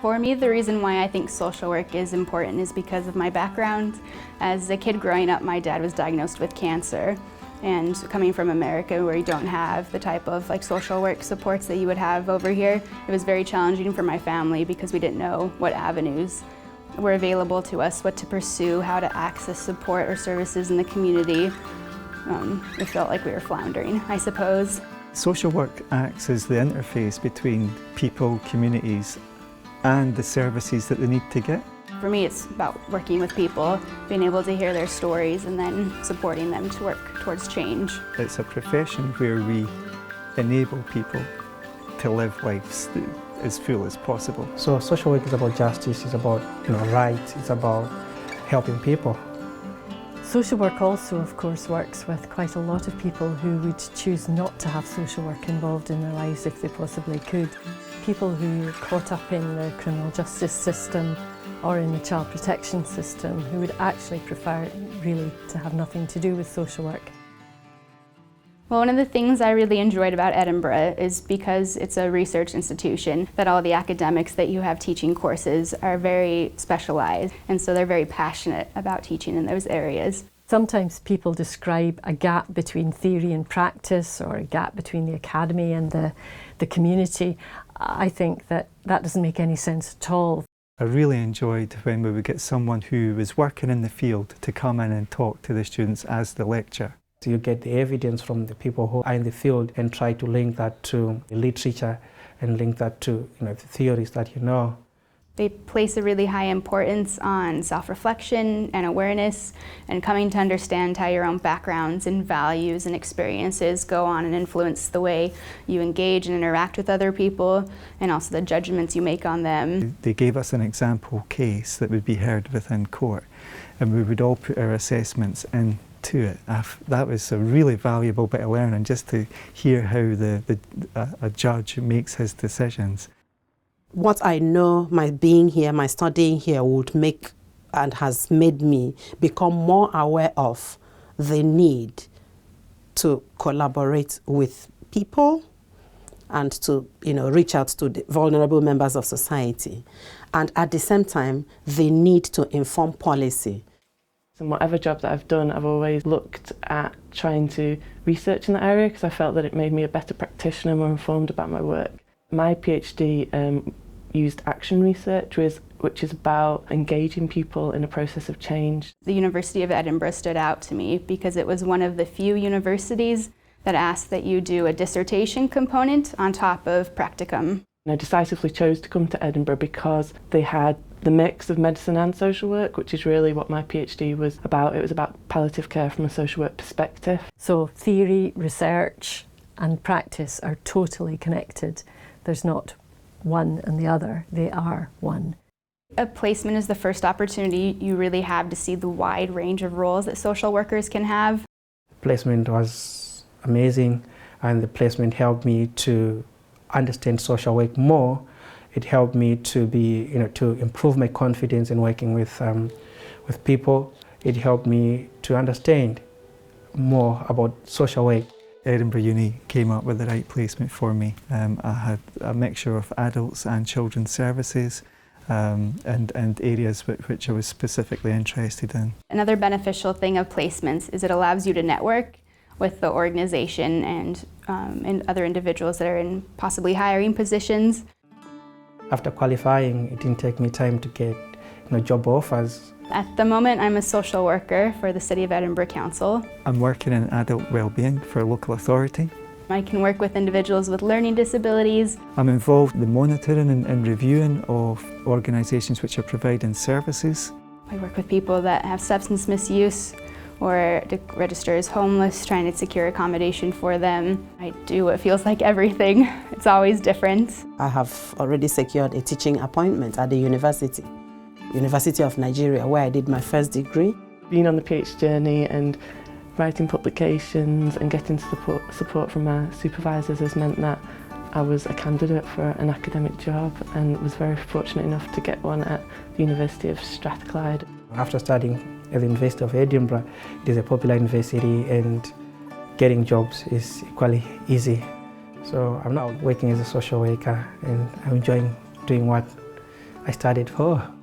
For me, the reason why I think social work is important is because of my background. As a kid growing up, my dad was diagnosed with cancer. And coming from America, where you don't have the type of social work supports that you would have over here, it was very challenging for my family because we didn't know what avenues were available to us, what to pursue, how to access support or services in the community. It felt like we were floundering, I suppose. Social work acts as the interface between people, communities, and the services that they need to get. For me, it's about working with people, being able to hear their stories and then supporting them to work towards change. It's a profession where we enable people to live lives as full as possible. So social work is about justice, it's about rights, it's about helping people. Social work also, of course, works with quite a lot of people who would choose not to have social work involved in their lives if they possibly could. People who are caught up in the criminal justice system or in the child protection system who would actually prefer really to have nothing to do with social work. Well, one of the things I really enjoyed about Edinburgh is because it's a research institution, that all the academics that you have teaching courses are very specialized, and so they're very passionate about teaching in those areas. Sometimes people describe a gap between theory and practice, or a gap between the academy and the community. I think that doesn't make any sense at all. I really enjoyed when we would get someone who was working in the field to come in and talk to the students as the lecturer. So you get the evidence from the people who are in the field and try to link that to the literature and link that to the theories that you know. They place a really high importance on self-reflection and awareness and coming to understand how your own backgrounds and values and experiences go on and influence the way you engage and interact with other people, and also the judgments you make on them. They gave us an example case that would be heard within court, and we would all put our assessments into it. That was a really valuable bit of learning, just to hear how a judge makes his decisions. What I know, my being here, my studying here would make and has made me become more aware of the need to collaborate with people and to reach out to the vulnerable members of society. And at the same time, the need to inform policy. In whatever job that I've done, I've always looked at trying to research in that area because I felt that it made me a better practitioner, more informed about my work. My PhD used action research, which is about engaging people in a process of change. The University of Edinburgh stood out to me because it was one of the few universities that asked that you do a dissertation component on top of practicum. And I decisively chose to come to Edinburgh because they had the mix of medicine and social work, which is really what my PhD was about. It was about palliative care from a social work perspective. So theory, research and practice are totally connected. There's not one and the other, they are one. A placement is the first opportunity you really have to see the wide range of roles that social workers can have. Placement was amazing, and the placement helped me to understand social work more. It helped me to to improve my confidence in working with people. It helped me to understand more about social work. Edinburgh Uni came up with the right placement for me. I had a mixture of adults and children's services and areas which I was specifically interested in. Another beneficial thing of placements is it allows you to network with the organization and other individuals that are in possibly hiring positions. After qualifying, it didn't take me time to get job offers. At the moment, I'm a social worker for the City of Edinburgh Council. I'm working in adult wellbeing for a local authority. I can work with individuals with learning disabilities. I'm involved in the monitoring and reviewing of organisations which are providing services. I work with people that have substance misuse or to register as homeless, trying to secure accommodation for them. I do what feels like everything. It's always different. I have already secured a teaching appointment at the University of Nigeria, where I did my first degree. Being on the PhD journey and writing publications and getting support from my supervisors has meant that I was a candidate for an academic job and was very fortunate enough to get one at the University of Strathclyde. After studying at the University of Edinburgh, it is a popular university and getting jobs is equally easy. So I'm now working as a social worker and I'm enjoying doing what I studied for.